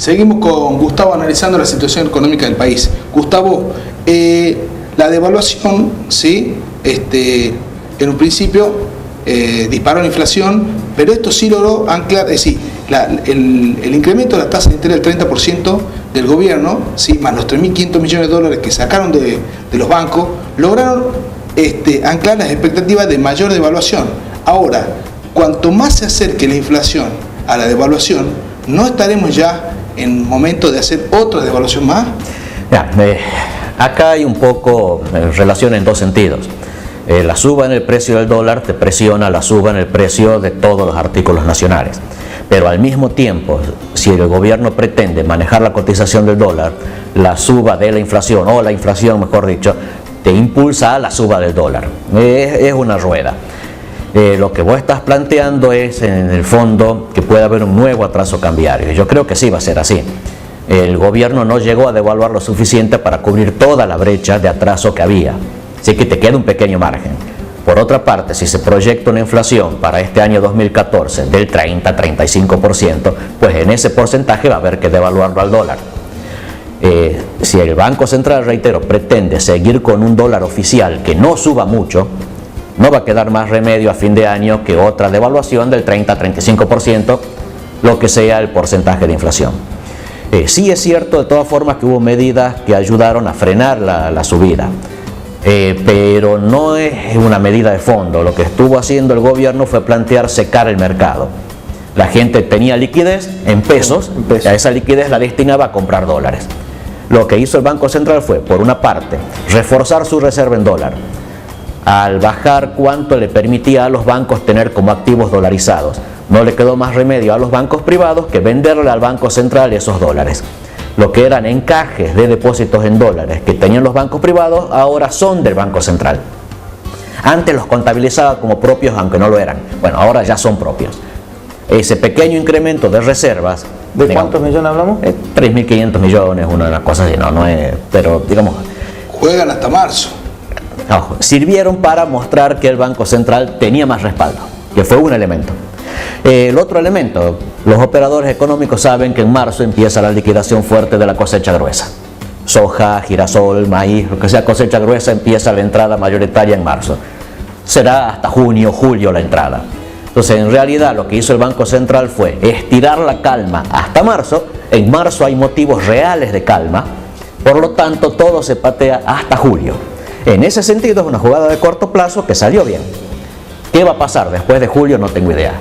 Seguimos con Gustavo analizando la situación económica del país. Gustavo, la devaluación, ¿sí? En un principio disparó la inflación, pero esto sí logró anclar, es decir, el incremento de la tasa de interés del 30% del gobierno, ¿sí? Más los 3.500 millones de dólares que sacaron de los bancos, lograron anclar las expectativas de mayor devaluación. Ahora, cuanto más se acerque la inflación a la devaluación, ¿no estaremos ya en momento de hacer otra devaluación más? Ya, acá hay un poco relación en dos sentidos. La suba en el precio del dólar te presiona la suba en el precio de todos los artículos nacionales. Pero al mismo tiempo, si el gobierno pretende manejar la cotización del dólar, la suba de la inflación, o la inflación mejor dicho, te impulsa a la suba del dólar. Es una rueda. Lo que vos estás planteando es, en el fondo, que puede haber un nuevo atraso cambiario. Yo creo que sí va a ser así. El gobierno no llegó a devaluar lo suficiente para cubrir toda la brecha de atraso que había. Así que te queda un pequeño margen. Por otra parte, si se proyecta una inflación para este año 2014 del 30-35%, pues en ese porcentaje va a haber que devaluarlo al dólar. Si el Banco Central, reitero, pretende seguir con un dólar oficial que no suba mucho, no va a quedar más remedio a fin de año que otra devaluación del 30-35%, lo que sea el porcentaje de inflación. Sí es cierto de todas formas que hubo medidas que ayudaron a frenar la subida, pero no es una medida de fondo. Lo que estuvo haciendo el gobierno fue plantear secar el mercado. La gente tenía liquidez en pesos, y a esa liquidez la destinaba a comprar dólares. Lo que hizo el Banco Central fue, por una parte, reforzar su reserva en dólar, al bajar cuánto le permitía a los bancos tener como activos dolarizados. No le quedó más remedio a los bancos privados que venderle al Banco Central esos dólares. Lo que eran encajes de depósitos en dólares que tenían los bancos privados, ahora son del Banco Central. Antes los contabilizaba como propios, aunque no lo eran. Bueno, ahora ya son propios. Ese pequeño incremento de reservas... ¿De cuántos millones hablamos? 3.500 millones, una cosa así, no es... Pero, digamos... Juegan hasta marzo. Ojo, sirvieron para mostrar que el Banco Central tenía más respaldo, que fue un elemento. El otro elemento, los operadores económicos saben que en marzo empieza la liquidación fuerte de la cosecha gruesa. Soja, girasol, maíz, lo que sea cosecha gruesa, empieza la entrada mayoritaria en marzo. Será hasta junio, julio la entrada. Entonces, en realidad, lo que hizo el Banco Central fue estirar la calma hasta marzo. En marzo hay motivos reales de calma, por lo tanto, todo se patea hasta julio. En ese sentido, es una jugada de corto plazo que salió bien. ¿Qué va a pasar después de julio? No tengo idea.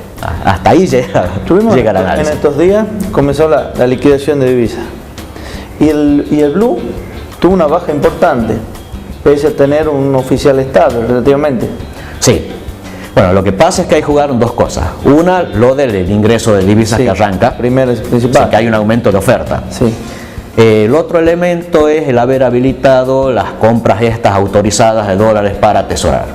Hasta ahí llega el análisis. En estos días comenzó la liquidación de divisas. Y el blue tuvo una baja importante, pese a tener un oficial estable relativamente. Sí. Bueno, lo que pasa es que ahí jugaron dos cosas. Una, lo del ingreso de divisas que arranca. Primero, principal. O sea, que hay un aumento de oferta. Sí. El otro elemento es el haber habilitado las compras estas autorizadas de dólares para atesorar.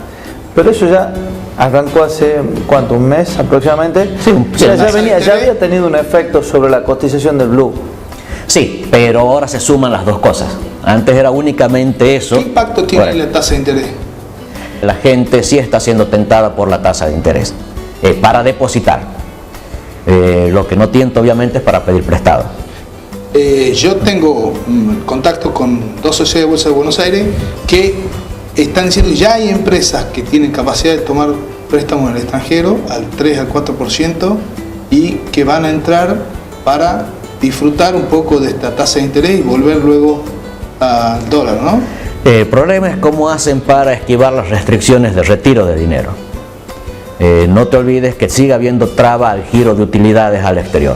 Pero eso ya arrancó hace, ¿cuánto? ¿Un mes aproximadamente? Sí, ya había tenido un efecto sobre la cotización del blue. Sí, pero ahora se suman las dos cosas. Antes era únicamente eso. ¿Qué impacto tiene la tasa de interés? La gente sí está siendo tentada por la tasa de interés para depositar. Lo que no tienta obviamente es para pedir prestado. Yo tengo contacto con dos sociedades de Bolsa de Buenos Aires que están diciendo que ya hay empresas que tienen capacidad de tomar préstamos en el extranjero al 3 al 4% y que van a entrar para disfrutar un poco de esta tasa de interés y volver luego al dólar, ¿no? El problema es cómo hacen para esquivar las restricciones de retiro de dinero. No te olvides que sigue habiendo traba al giro de utilidades al exterior.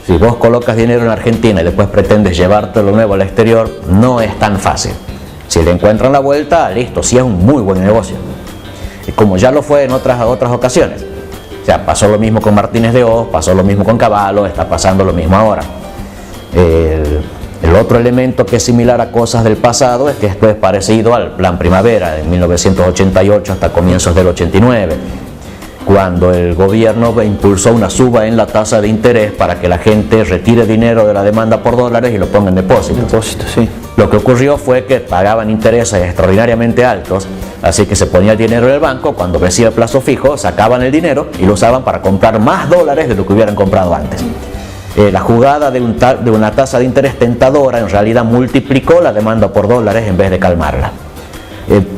Si vos colocas dinero en Argentina y después pretendes llevártelo nuevo al exterior, no es tan fácil. Si le encuentran la vuelta, listo, sí es un muy buen negocio. Y como ya lo fue en otras ocasiones. O sea, pasó lo mismo con Martínez de Oz, pasó lo mismo con Cavallo, está pasando lo mismo ahora. El otro elemento que es similar a cosas del pasado es que esto es parecido al Plan Primavera de 1988 hasta comienzos del 89. Cuando el gobierno impulsó una suba en la tasa de interés para que la gente retire dinero de la demanda por dólares y lo ponga en depósitos. Sí. Lo que ocurrió fue que pagaban intereses extraordinariamente altos, así que se ponía el dinero en el banco, cuando vencía el plazo fijo, sacaban el dinero y lo usaban para comprar más dólares de lo que hubieran comprado antes. La jugada de una tasa de interés tentadora en realidad multiplicó la demanda por dólares en vez de calmarla.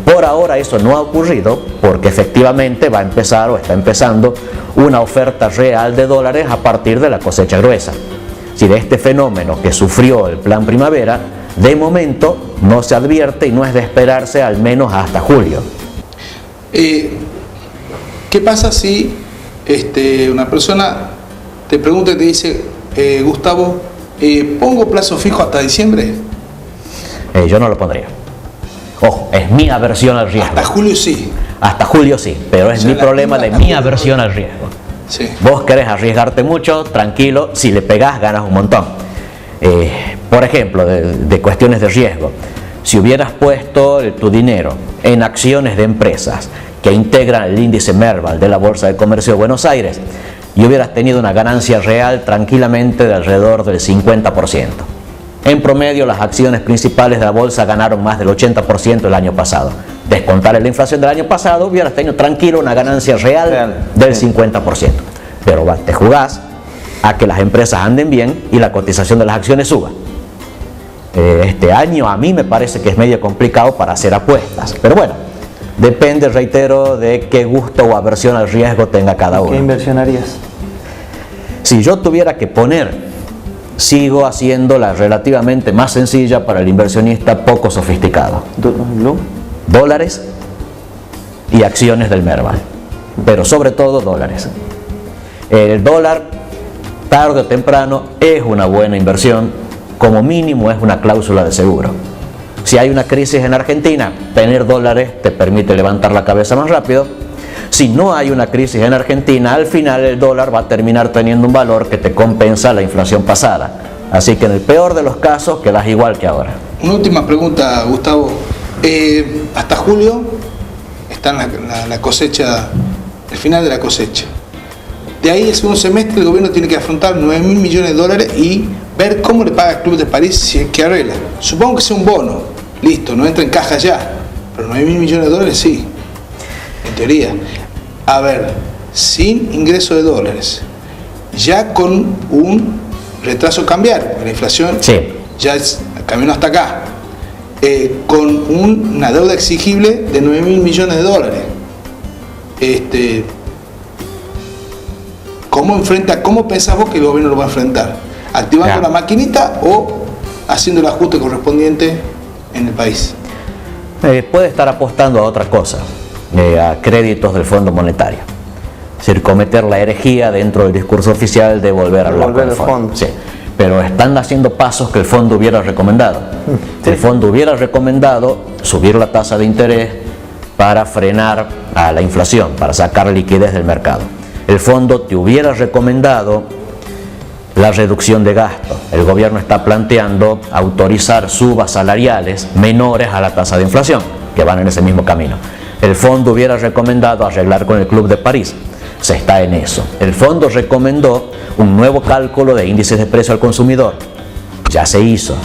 Por ahora eso no ha ocurrido porque efectivamente va a empezar o está empezando una oferta real de dólares a partir de la cosecha gruesa. Si de este fenómeno que sufrió el Plan Primavera, de momento no se advierte y no es de esperarse al menos hasta julio. ¿Qué pasa si una persona te pregunta y te dice, Gustavo, ¿pongo plazo fijo hasta diciembre? Yo no lo pondría. Ojo, es mi aversión al riesgo. Hasta julio sí. Hasta julio sí, pero es mi problema de mi aversión al riesgo. Sí. Vos querés arriesgarte mucho, tranquilo, si le pegás ganas un montón. Por ejemplo, de cuestiones de riesgo, si hubieras puesto tu dinero en acciones de empresas que integran el índice Merval de la Bolsa de Comercio de Buenos Aires y hubieras tenido una ganancia real tranquilamente de alrededor del 50%. En promedio, las acciones principales de la bolsa ganaron más del 80% el año pasado. Descontar la inflación del año pasado, hubieras tenido tranquilo una ganancia real del 50%. Pero te jugás a que las empresas anden bien y la cotización de las acciones suba. Este año a mí me parece que es medio complicado para hacer apuestas. Pero bueno, depende, reitero, de qué gusto o aversión al riesgo tenga cada uno. ¿Qué inversión harías? Si yo tuviera que poner, sigo haciendo la relativamente más sencilla para el inversionista poco sofisticado. Dólares y acciones del Merval, pero sobre todo dólares. El dólar, tarde o temprano, es una buena inversión, como mínimo es una cláusula de seguro. Si hay una crisis en Argentina, tener dólares te permite levantar la cabeza más rápido. Si no hay una crisis en Argentina, al final el dólar va a terminar teniendo un valor que te compensa la inflación pasada. Así que en el peor de los casos quedas igual que ahora. Una última pregunta, Gustavo. Hasta julio está la cosecha, el final de la cosecha. De ahí el segundo semestre el gobierno tiene que afrontar 9.000 millones de dólares y ver cómo le paga el Club de París si es que arregla. Supongo que sea un bono, listo, no entra en caja ya, pero 9.000 millones de dólares sí. En teoría, a ver, sin ingreso de dólares, ya con un retraso cambiario, porque la inflación ya es el camino hasta acá, con una deuda exigible de 9.000 millones de dólares. ¿Cómo pensás vos que el gobierno lo va a enfrentar? ¿Activando la maquinita o haciendo el ajuste correspondiente en el país? Puede estar apostando a otra cosa. A créditos del Fondo Monetario. Es decir, cometer la herejía dentro del discurso oficial de volver a hablar con el fondo. Sí. Pero están haciendo pasos que el fondo hubiera recomendado. Sí. El fondo hubiera recomendado subir la tasa de interés para frenar a la inflación, para sacar liquidez del mercado. El fondo te hubiera recomendado la reducción de gasto. El gobierno está planteando autorizar subas salariales menores a la tasa de inflación, que van en ese mismo camino. El fondo hubiera recomendado arreglar con el Club de París. Se está en eso. El fondo recomendó un nuevo cálculo de índices de precio al consumidor. Ya se hizo.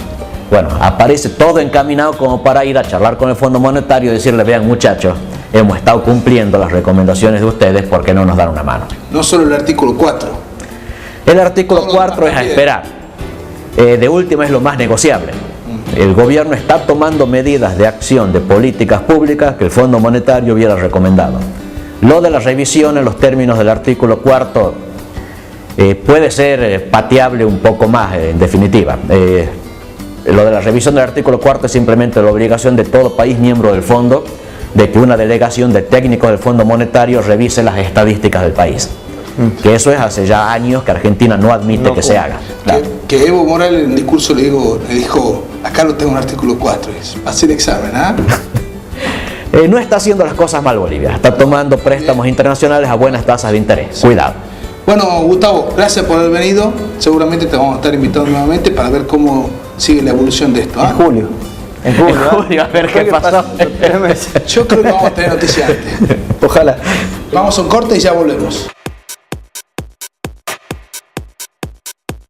Bueno, aparece todo encaminado como para ir a charlar con el Fondo Monetario y decirle, vean muchachos, hemos estado cumpliendo las recomendaciones de ustedes, ¿por qué no nos dan una mano? No solo el artículo 4. El artículo 4 es a esperar. De última es lo más negociable. El gobierno está tomando medidas de acción de políticas públicas que el Fondo Monetario hubiera recomendado. Lo de la revisión en los términos del artículo 4 puede ser pateable un poco más, en definitiva. Lo de la revisión del artículo 4 es simplemente la obligación de todo país miembro del fondo de que una delegación de técnicos del Fondo Monetario revise las estadísticas del país. Que eso es hace ya años que Argentina no admite que se haga. Que Evo Morales en el discurso le dijo, acá lo tengo en el artículo 4, hacer examen, ¿ah? No está haciendo las cosas mal Bolivia, está tomando préstamos internacionales a buenas tasas de interés. Cuidado. Bueno, Gustavo, gracias por haber venido. Seguramente te vamos a estar invitando nuevamente para ver cómo sigue la evolución de esto. En julio. En julio, a ver qué pasó. Yo creo que vamos a tener noticias antes. Ojalá. Vamos a un corte y ya volvemos.